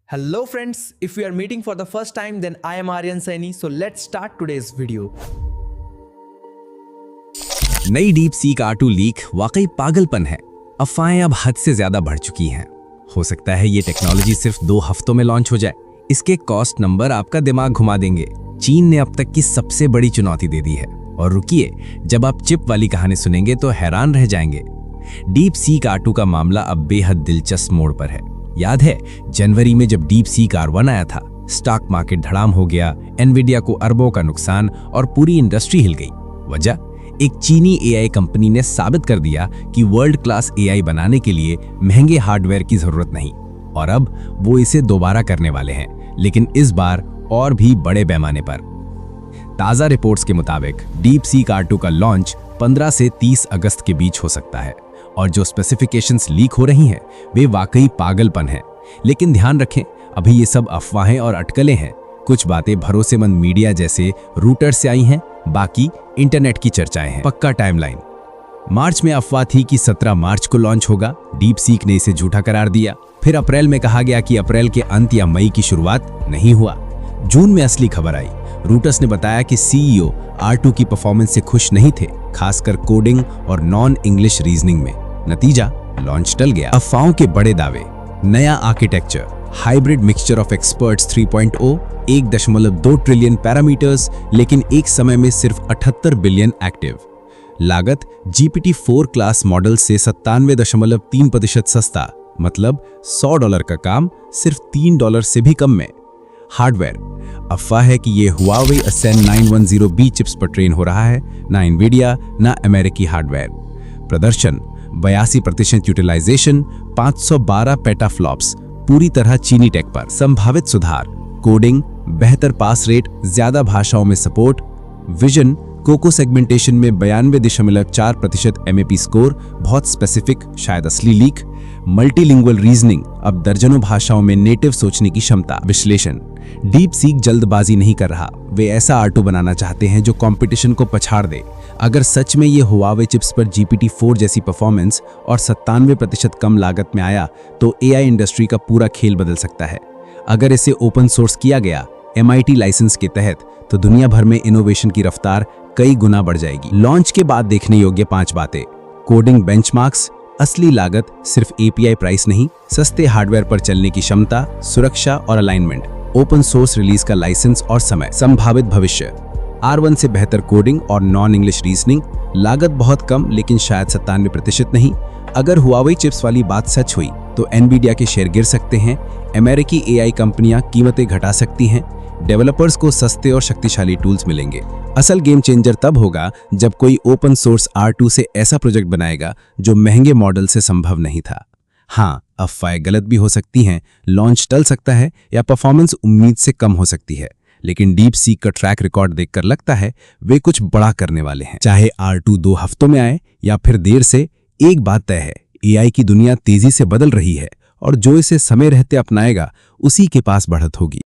Hello friends, if we are meeting for the first time then I am Aryan Saini, so let's start today's video. नई deep seek R2 leak वाकई पागलपन है। अफवाहें अब हद से ज्यादा बढ़ चुकी हैं। हो सकता है ये टेक्नोलॉजी सिर्फ 2 हफ्तों में लॉन्च हो जाए। इसके कॉस्ट नंबर आपका दिमाग घुमा देंगे। चीन ने अब तक की सबसे बड़ी चुनौती दे दी है और रुकिए, जब आप चिप वाली कहानी सुनेंगे तो हैरान रह जाएंगे। डीप सीक R2 का मामला अब बेहद दिलचस्प मोड़ पर है। याद है जनवरी में जब डीप सीक R1 आया था, स्टॉक मार्केट धड़ाम हो गया, एनवीडिया को अरबों का नुकसान और पूरी इंडस्ट्री हिल गई। वजह, एक चीनी एआई कंपनी ने साबित कर दिया कि वर्ल्ड क्लास एआई बनाने के लिए महंगे हार्डवेयर की जरूरत नहीं, और अब वो इसे दोबारा करने वाले हैं, लेकिन इस बार और भी बड़े पैमाने पर। ताजा रिपोर्ट्स के मुताबिक डीप सीक R2 का लॉन्च 15 से 30 अगस्त के बीच हो सकता है, और जो स्पेसिफिकेशंस लीक हो रही हैं वे वाकई पागलपन है। लेकिन ध्यान रखें, अभी ये सब अफवाहें और अटकलें हैं। कुछ बातें भरोसेमंद मीडिया जैसे रूटर्स से आई हैं, बाकी इंटरनेट की चर्चाएं हैं। पक्का टाइमलाइन, मार्च में अफवाह थी कि 17 मार्च को लॉन्च होगा। डीप सीक ने इसे झूठा करार दिया। फिर अप्रैल में कहा गया कि अप्रैल के अंत या मई की शुरुआत, नहीं हुआ। जून में असली खबर आई। रूटर्स ने बताया कि सीईओ R2 की परफॉर्मेंस से खुश नहीं थे, खासकर कोडिंग और नॉन इंग्लिश रीजनिंग में। नतीजा, लॉन्च टल गया। अफवाहों के बड़े दावे, नया architecture, hybrid mixture of experts 3.0, 1.2 trillion parameters, लेकिन एक समय में सिर्फ 78 बिलियन एक्टिव। लागत, GPT-4 क्लास मॉडल से 97.3% सस्ता, मतलब $100 का काम सिर्फ $3 से भी कम में। हार्डवेयर, अफवाह है कि ये हुआवे Ascend 910B चिप्स पर ट्रेन हो रहा है, ना एनवीडिया ना अमेरिकी हार्डवेयर। प्रदर्शन, 82% यूटिलाइजेशन, 512 पेटाफ्लॉप्स, पूरी तरह चीनी टेक पर। संभावित सुधार, कोडिंग, बेहतर पास रेट, ज्यादा भाषाओं में सपोर्ट। विजन, कोको सेगमेंटेशन में 92.4% MAP स्कोर, बहुत स्पेसिफिक, शायद असली लीक। मल्टीलिंगुअल रीजनिंग, अब दर्जनों भाषाओं में नेटिव सोचने की क्षमता। विश्लेषण, डीप सीक जल्दबाजी नहीं कर रहा, वे ऐसा R2 बनाना चाहते हैं जो कंपटीशन को पछाड़ दे। अगर सच में ये हुआवे चिप्स पर GPT-4 जैसी परफॉर्मेंस और 97% कम लागत में आया तो AI इंडस्ट्री का पूरा खेल बदल सकता है। अगर इसे ओपन सोर्स किया गया MIT लाइसेंस के तहत, तो दुनिया भर में इनोवेशन की रफ्तार कई गुना बढ़ जाएगी। लॉन्च के बाद देखने योग्य 5 बातें। कोडिंग बेंचमार्क्स, असली लागत, सिर्फ API प्राइस नहीं, सस्ते हार्डवेयर पर चलने की क्षमता, सुरक्षा और अलाइनमेंट, ओपन सोर्स रिलीज का लाइसेंस और समय। संभावित भविष्य, R1 से बेहतर कोडिंग और नॉन इंग्लिश रीजनिंग, लागत बहुत कम लेकिन शायद 97% नहीं। अगर हुआवे चिप्स वाली बात सच हुई तो एनवीडिया के शेयर गिर सकते हैं, अमेरिकी AI कंपनियां कीमतें घटा सकती हैं, डेवलपर्स को सस्ते और शक्तिशाली टूल्स मिलेंगे। असल गेम चेंजर तब होगा जब कोई ओपन सोर्स R2 से ऐसा प्रोजेक्ट बनाएगा जो महंगे मॉडल से संभव नहीं था। हाँ, अफवाहें गलत भी हो सकती हैं, लॉन्च टल सकता है या परफॉर्मेंस उम्मीद से कम हो सकती है, लेकिन डीप सीक का ट्रैक रिकॉर्ड देखकर लगता है वे कुछ बड़ा करने वाले हैं। चाहे R2 2 हफ्तों में आए या फिर देर से, एक बात तय है, AI की दुनिया तेजी से बदल रही है और जो इसे समय रहते अपनाएगा उसी के पास बढ़त होगी।